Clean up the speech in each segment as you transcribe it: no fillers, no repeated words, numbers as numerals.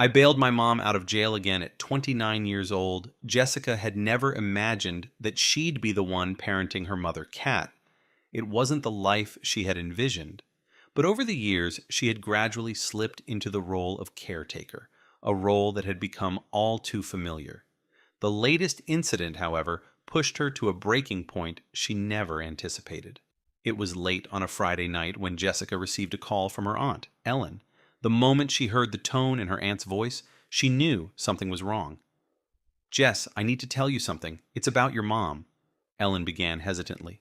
I bailed my mom out of jail again at 29 years old. Jessica had never imagined that she'd be the one parenting her mother, Kat. It wasn't the life she had envisioned. But over the years, she had gradually slipped into the role of caretaker, a role that had become all too familiar. The latest incident, however, pushed her to a breaking point she never anticipated. It was late on a Friday night when Jessica received a call from her aunt, Ellen. The moment she heard the tone in her aunt's voice, she knew something was wrong. "Jess, I need to tell you something. It's about your mom," Ellen began hesitantly.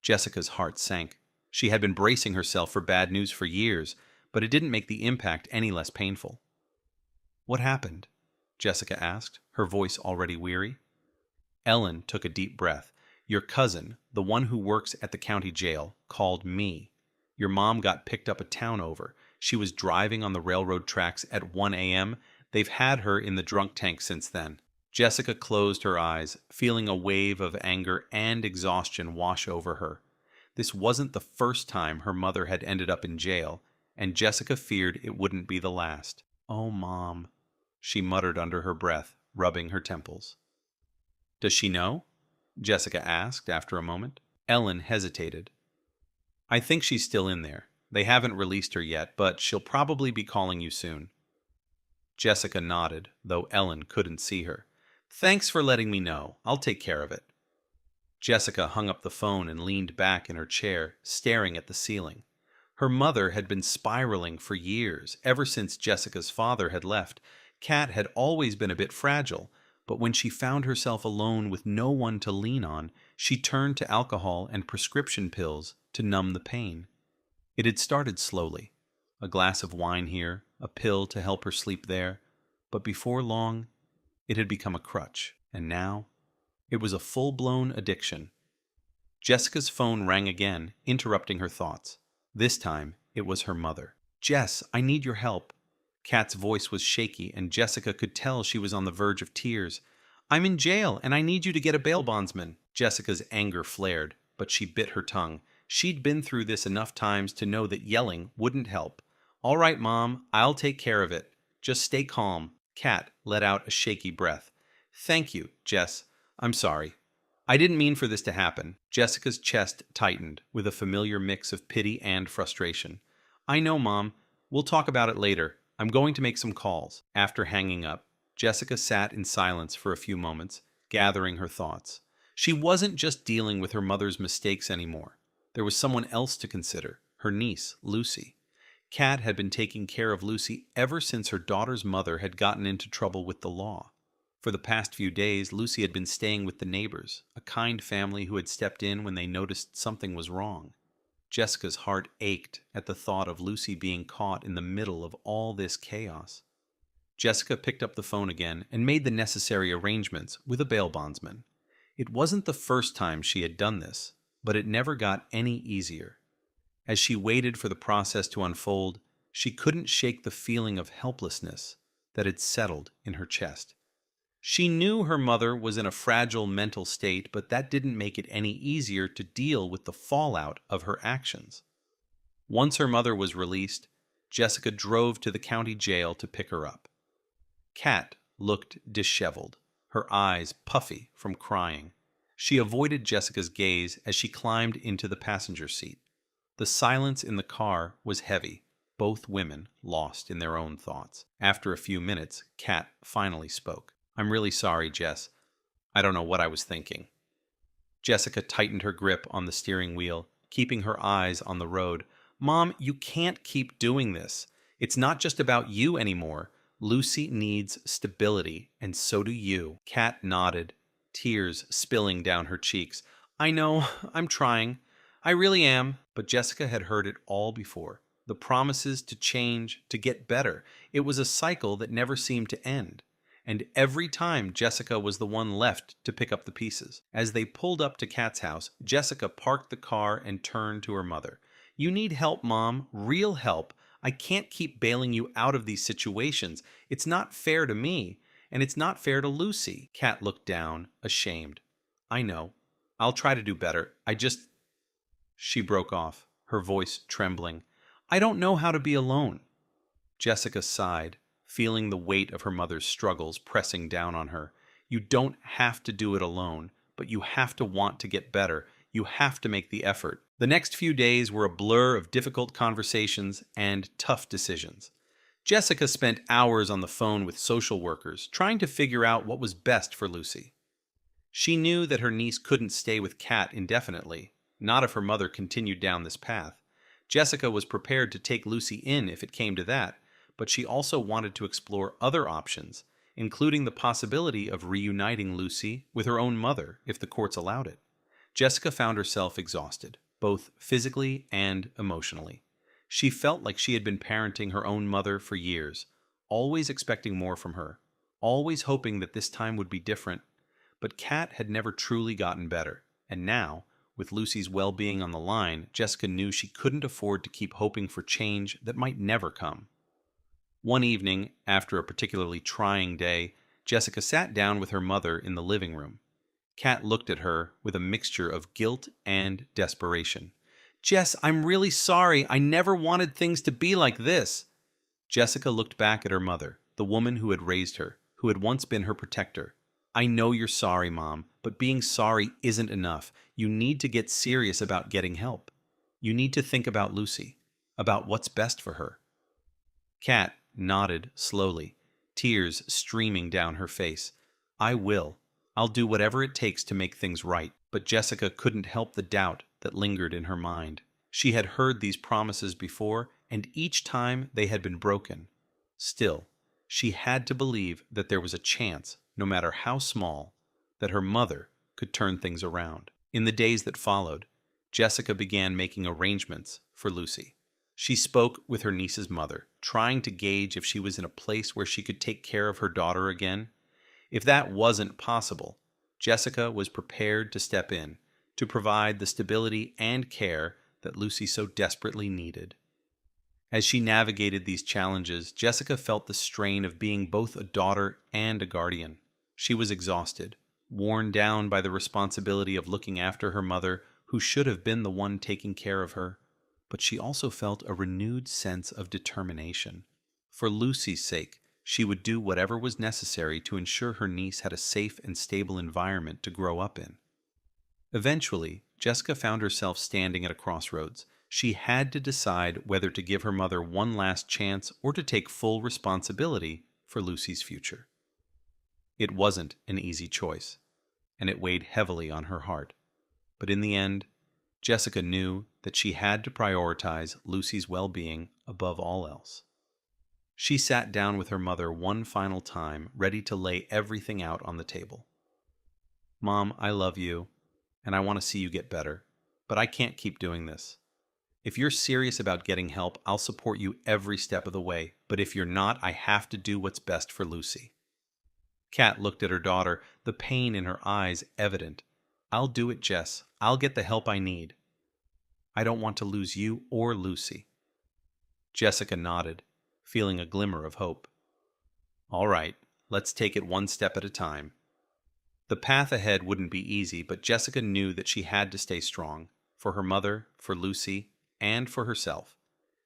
Jessica's heart sank. She had been bracing herself for bad news for years, but it didn't make the impact any less painful. "What happened?" Jessica asked, her voice already weary. Ellen took a deep breath. "Your cousin, the one who works at the county jail, called me. Your mom got picked up a town over. She was driving on the railroad tracks at 1 a.m. They've had her in the drunk tank since then." Jessica closed her eyes, feeling a wave of anger and exhaustion wash over her. This wasn't the first time her mother had ended up in jail, and Jessica feared it wouldn't be the last. "Oh, Mom," she muttered under her breath, rubbing her temples. "Does she know?" Jessica asked after a moment. Ellen hesitated. "I think she's still in there. They haven't released her yet, but she'll probably be calling you soon." Jessica nodded, though Ellen couldn't see her. "Thanks for letting me know. I'll take care of it." Jessica hung up the phone and leaned back in her chair, staring at the ceiling. Her mother had been spiraling for years, ever since Jessica's father had left. Kat had always been a bit fragile, but when she found herself alone with no one to lean on, she turned to alcohol and prescription pills to numb the pain. It had started slowly. A glass of wine here, a pill to help her sleep there, but before long, it had become a crutch, and now it was a full-blown addiction. Jessica's phone rang again, interrupting her thoughts. This time, it was her mother. "Jess, I need your help." Kat's voice was shaky, and Jessica could tell she was on the verge of tears. "I'm in jail, and I need you to get a bail bondsman." Jessica's anger flared, but she bit her tongue. She'd been through this enough times to know that yelling wouldn't help. "All right, Mom, I'll take care of it. Just stay calm." Kat let out a shaky breath. "Thank you, Jess. I'm sorry. I didn't mean for this to happen." Jessica's chest tightened with a familiar mix of pity and frustration. "I know, Mom. We'll talk about it later. I'm going to make some calls." After hanging up, Jessica sat in silence for a few moments, gathering her thoughts. She wasn't just dealing with her mother's mistakes anymore. There was someone else to consider, her niece, Lucy. Kat had been taking care of Lucy ever since her daughter's mother had gotten into trouble with the law. For the past few days, Lucy had been staying with the neighbors, a kind family who had stepped in when they noticed something was wrong. Jessica's heart ached at the thought of Lucy being caught in the middle of all this chaos. Jessica picked up the phone again and made the necessary arrangements with a bail bondsman. It wasn't the first time she had done this, but it never got any easier. As she waited for the process to unfold, she couldn't shake the feeling of helplessness that had settled in her chest. She knew her mother was in a fragile mental state, but that didn't make it any easier to deal with the fallout of her actions. Once her mother was released, Jessica drove to the county jail to pick her up. Kat looked disheveled, her eyes puffy from crying. She avoided Jessica's gaze as she climbed into the passenger seat. The silence in the car was heavy, both women lost in their own thoughts. After a few minutes, Kat finally spoke. "I'm really sorry, Jess. I don't know what I was thinking." Jessica tightened her grip on the steering wheel, keeping her eyes on the road. "Mom, you can't keep doing this. It's not just about you anymore. Lucy needs stability, and so do you." Kat nodded, tears spilling down her cheeks. "I know, I'm trying. I really am." But Jessica had heard it all before. The promises to change, to get better. It was a cycle that never seemed to end. And every time Jessica was the one left to pick up the pieces. As they pulled up to Kat's house, Jessica parked the car and turned to her mother. "You need help, Mom. Real help. I can't keep bailing you out of these situations. It's not fair to me, and it's not fair to Lucy." Kat looked down, ashamed. "I know. I'll try to do better. I just—" She broke off, her voice trembling. "I don't know how to be alone." Jessica sighed. feeling the weight of her mother's struggles pressing down on her. You don't have to do it alone, but you have to want to get better. You have to make the effort. The next few days were a blur of difficult conversations and tough decisions. Jessica spent hours on the phone with social workers, trying to figure out what was best for Lucy. She knew that her niece couldn't stay with Kat indefinitely, not if her mother continued down this path. Jessica was prepared to take Lucy in if it came to that, but she also wanted to explore other options, including the possibility of reuniting Lucy with her own mother if the courts allowed it. Jessica found herself exhausted, both physically and emotionally. She felt like she had been parenting her own mother for years, always expecting more from her, always hoping that this time would be different. But Kat had never truly gotten better, and now, with Lucy's well-being on the line, Jessica knew she couldn't afford to keep hoping for change that might never come. One evening, after a particularly trying day, Jessica sat down with her mother in the living room. Kat looked at her with a mixture of guilt and desperation. "Jess, I'm really sorry. I never wanted things to be like this." Jessica looked back at her mother, the woman who had raised her, who had once been her protector. "I know you're sorry, Mom, but being sorry isn't enough. You need to get serious about getting help. You need to think about Lucy, about what's best for her." Kat nodded slowly, tears streaming down her face. "I will. I'll do whatever it takes to make things right." But Jessica couldn't help the doubt that lingered in her mind. She had heard these promises before, and each time they had been broken. Still, she had to believe that there was a chance, no matter how small, that her mother could turn things around. In the days that followed, Jessica began making arrangements for Lucy. She spoke with her niece's mother, trying to gauge if she was in a place where she could take care of her daughter again. If that wasn't possible, Jessica was prepared to step in, to provide the stability and care that Lucy so desperately needed. As she navigated these challenges, Jessica felt the strain of being both a daughter and a guardian. She was exhausted, worn down by the responsibility of looking after her mother, who should have been the one taking care of her. But she also felt a renewed sense of determination. For Lucy's sake, she would do whatever was necessary to ensure her niece had a safe and stable environment to grow up in. Eventually, Jessica found herself standing at a crossroads. She had to decide whether to give her mother one last chance or to take full responsibility for Lucy's future. It wasn't an easy choice, and it weighed heavily on her heart. But in the end, Jessica knew that she had to prioritize Lucy's well-being above all else. She sat down with her mother one final time, ready to lay everything out on the table. "Mom, I love you, and I want to see you get better, but I can't keep doing this. If you're serious about getting help, I'll support you every step of the way, but if you're not, I have to do what's best for Lucy." Kat looked at her daughter, the pain in her eyes evident. "I'll do it, Jess. I'll get the help I need. I don't want to lose you or Lucy." Jessica nodded, feeling a glimmer of hope. "All right, let's take it one step at a time." The path ahead wouldn't be easy, but Jessica knew that she had to stay strong, for her mother, for Lucy, and for herself.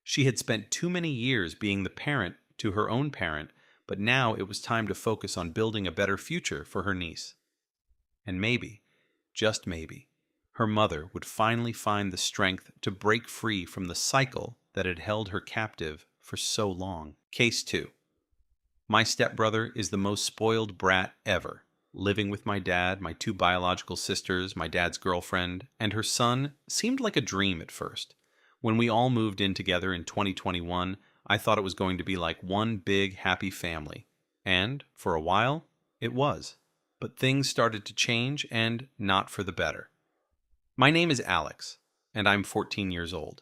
She had spent too many years being the parent to her own parent, but now it was time to focus on building a better future for her niece. And maybe, just maybe, her mother would finally find the strength to break free from the cycle that had held her captive for so long. Case 2. My stepbrother is the most spoiled brat ever. Living with my dad, my 2 biological sisters, my dad's girlfriend, and her son seemed like a dream at first. When we all moved in together in 2021, I thought it was going to be like one big happy family. And, for a while, it was. But things started to change, and not for the better. My name is Alex, and I'm 14 years old.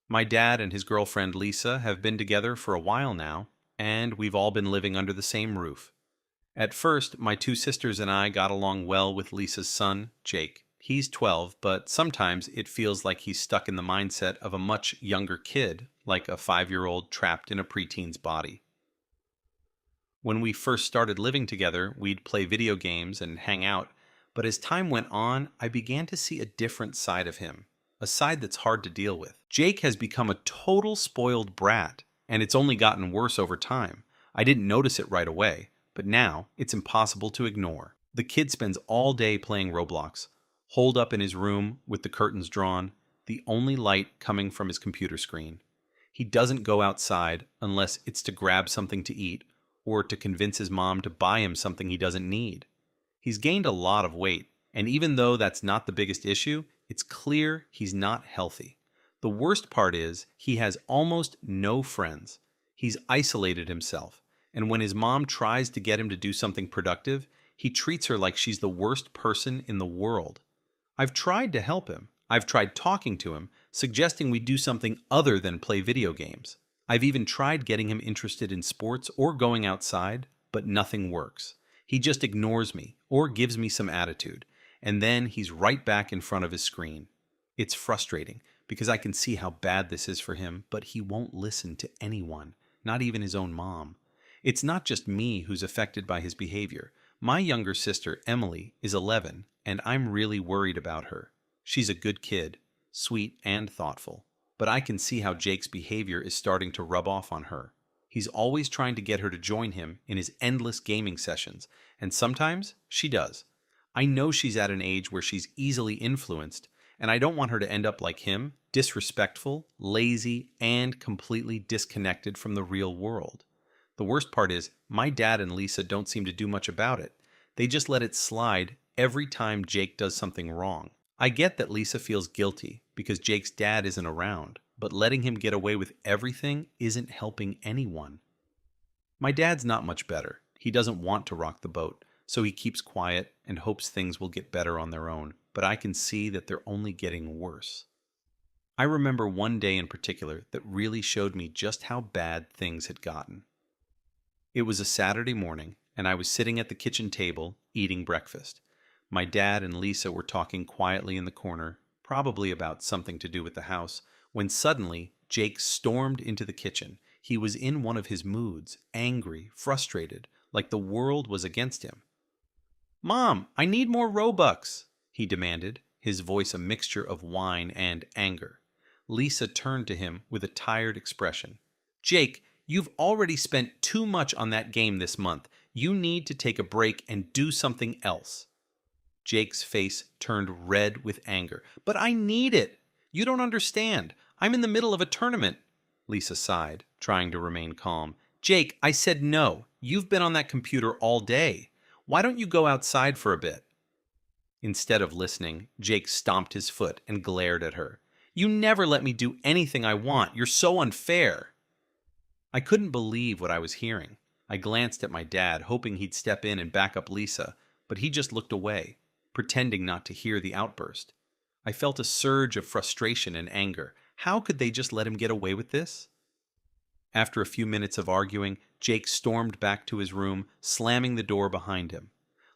My dad and his girlfriend Lisa have been together for a while now, and we've all been living under the same roof. At first, my 2 sisters and I got along well with Lisa's son, Jake. He's 12, but sometimes it feels like he's stuck in the mindset of a much younger kid, like a 5-year-old trapped in a preteen's body. When we first started living together, we'd play video games and hang out, but as time went on, I began to see a different side of him, a side that's hard to deal with. Jake has become a total spoiled brat, and it's only gotten worse over time. I didn't notice it right away, but now it's impossible to ignore. The kid spends all day playing Roblox, holed up in his room with the curtains drawn, the only light coming from his computer screen. He doesn't go outside unless it's to grab something to eat or to convince his mom to buy him something he doesn't need. He's gained a lot of weight, and even though that's not the biggest issue, it's clear he's not healthy. The worst part is he has almost no friends. He's isolated himself, and when his mom tries to get him to do something productive, he treats her like she's the worst person in the world. I've tried to help him. I've tried talking to him, suggesting we do something other than play video games. I've even tried getting him interested in sports or going outside, but nothing works. He just ignores me or gives me some attitude, and then he's right back in front of his screen. It's frustrating because I can see how bad this is for him, but he won't listen to anyone, not even his own mom. It's not just me who's affected by his behavior. My younger sister, Emily, is 11, and I'm really worried about her. She's a good kid, sweet and thoughtful, but I can see how Jake's behavior is starting to rub off on her. He's always trying to get her to join him in his endless gaming sessions, and sometimes she does. I know she's at an age where she's easily influenced, and I don't want her to end up like him, disrespectful, lazy, and completely disconnected from the real world. The worst part is, my dad and Lisa don't seem to do much about it. They just let it slide every time Jake does something wrong. I get that Lisa feels guilty because Jake's dad isn't around, but letting him get away with everything isn't helping anyone. My dad's not much better. He doesn't want to rock the boat, so he keeps quiet and hopes things will get better on their own, but I can see that they're only getting worse. I remember one day in particular that really showed me just how bad things had gotten. It was a Saturday morning, and I was sitting at the kitchen table eating breakfast. My dad and Lisa were talking quietly in the corner, probably about something to do with the house, when suddenly Jake stormed into the kitchen. He was in one of his moods, angry, frustrated, like the world was against him. "Mom, I need more Robux," he demanded, his voice a mixture of whine and anger. Lisa turned to him with a tired expression. "Jake, you've already spent too much on that game this month. You need to take a break and do something else." Jake's face turned red with anger. "But I need it. You don't understand. I'm in the middle of a tournament." Lisa sighed, trying to remain calm. "Jake, I said no. You've been on that computer all day. Why don't you go outside for a bit?" Instead of listening, Jake stomped his foot and glared at her. "You never let me do anything I want. You're so unfair." I couldn't believe what I was hearing. I glanced at my dad, hoping he'd step in and back up Lisa, but he just looked away, pretending not to hear the outburst. I felt a surge of frustration and anger. How could they just let him get away with this? After a few minutes of arguing, Jake stormed back to his room, slamming the door behind him.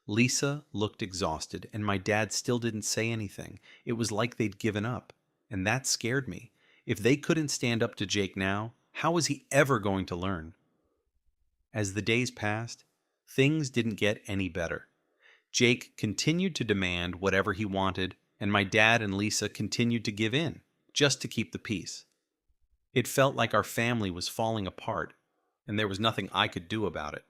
Lisa looked exhausted, and my dad still didn't say anything. It was like they'd given up, and that scared me. If they couldn't stand up to Jake now, how was he ever going to learn? As the days passed, things didn't get any better. Jake continued to demand whatever he wanted, and my dad and Lisa continued to give in, just to keep the peace. It felt like our family was falling apart, and there was nothing I could do about it.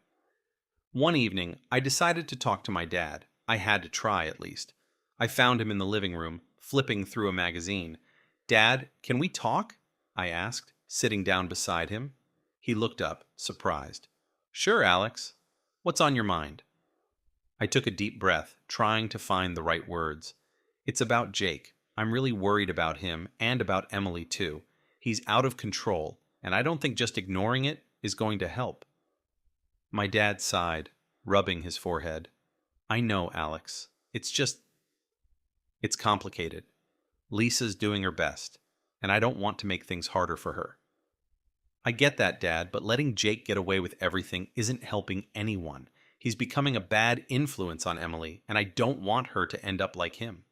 One evening, I decided to talk to my dad. I had to try, at least. I found him in the living room, flipping through a magazine. "Dad, can we talk?" I asked, sitting down beside him. He looked up, surprised. "Sure, Alex. What's on your mind?" I took a deep breath, trying to find the right words. "It's about Jake. I'm really worried about him and about Emily, too. He's out of control, and I don't think just ignoring it is going to help." My dad sighed, rubbing his forehead. "I know, Alex. It's complicated. Lisa's doing her best, and I don't want to make things harder for her." "I get that, Dad, but letting Jake get away with everything isn't helping anyone. He's becoming a bad influence on Emily, and I don't want her to end up like him."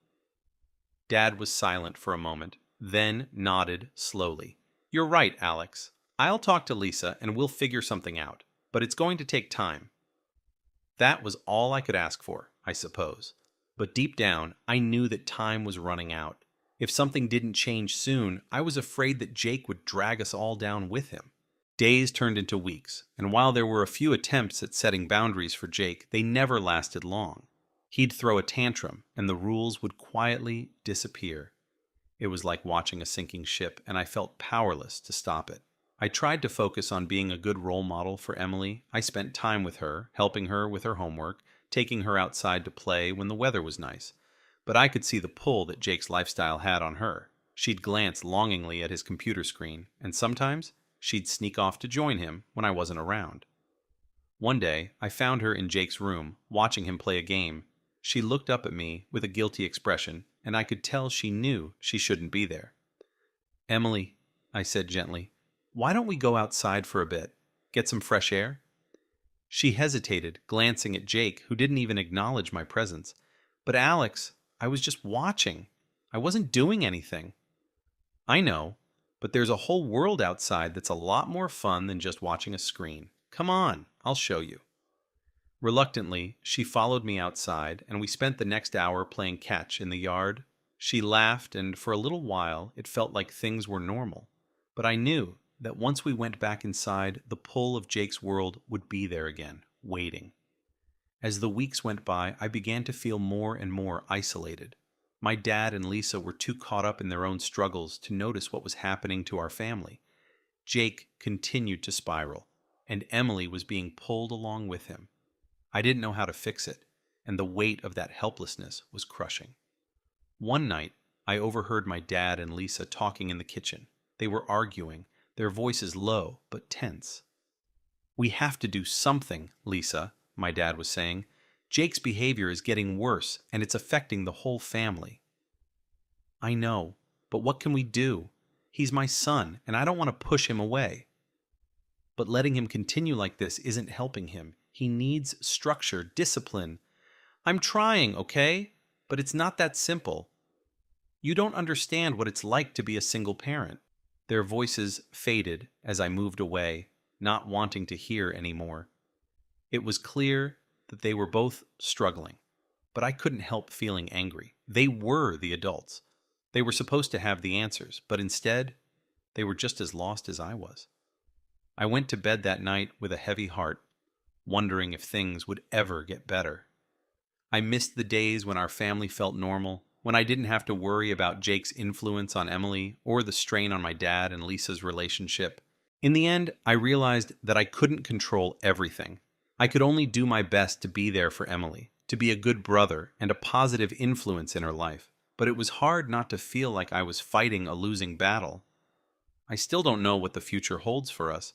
Dad was silent for a moment, then nodded slowly. "You're right, Alex. I'll talk to Lisa and we'll figure something out, but it's going to take time." That was all I could ask for, I suppose. But deep down, I knew that time was running out. If something didn't change soon, I was afraid that Jake would drag us all down with him. Days turned into weeks, and while there were a few attempts at setting boundaries for Jake, they never lasted long. He'd throw a tantrum, and the rules would quietly disappear. It was like watching a sinking ship, and I felt powerless to stop it. I tried to focus on being a good role model for Emily. I spent time with her, helping her with her homework, taking her outside to play when the weather was nice. But I could see the pull that Jake's lifestyle had on her. She'd glance longingly at his computer screen, and sometimes she'd sneak off to join him when I wasn't around. One day, I found her in Jake's room, watching him play a game. She looked up at me with a guilty expression, and I could tell she knew she shouldn't be there. "Emily," I said gently, "why don't we go outside for a bit? Get some fresh air?" She hesitated, glancing at Jake, who didn't even acknowledge my presence. "But Alex, I was just watching. I wasn't doing anything." "I know, but there's a whole world outside that's a lot more fun than just watching a screen. Come on, I'll show you." Reluctantly, she followed me outside, and we spent the next hour playing catch in the yard. She laughed, and for a little while it felt like things were normal. But I knew that once we went back inside, the pull of Jake's world would be there again, waiting. As the weeks went by, I began to feel more and more isolated. My dad and Lisa were too caught up in their own struggles to notice what was happening to our family. Jake continued to spiral, and Emily was being pulled along with him. I didn't know how to fix it, and the weight of that helplessness was crushing. One night, I overheard my dad and Lisa talking in the kitchen. They were arguing, their voices low but tense. "We have to do something, Lisa," my dad was saying. "Jake's behavior is getting worse, and it's affecting the whole family." "I know, but what can we do? He's my son, and I don't want to push him away." "But letting him continue like this isn't helping him. He needs structure, discipline." "I'm trying, okay? But it's not that simple. You don't understand what it's like to be a single parent." Their voices faded as I moved away, not wanting to hear anymore. It was clear that they were both struggling, but I couldn't help feeling angry. They were the adults. They were supposed to have the answers, but instead, they were just as lost as I was. I went to bed that night with a heavy heart, wondering if things would ever get better. I missed the days when our family felt normal, when I didn't have to worry about Jake's influence on Emily or the strain on my dad and Lisa's relationship. In the end, I realized that I couldn't control everything. I could only do my best to be there for Emily, to be a good brother and a positive influence in her life. But it was hard not to feel like I was fighting a losing battle. I still don't know what the future holds for us,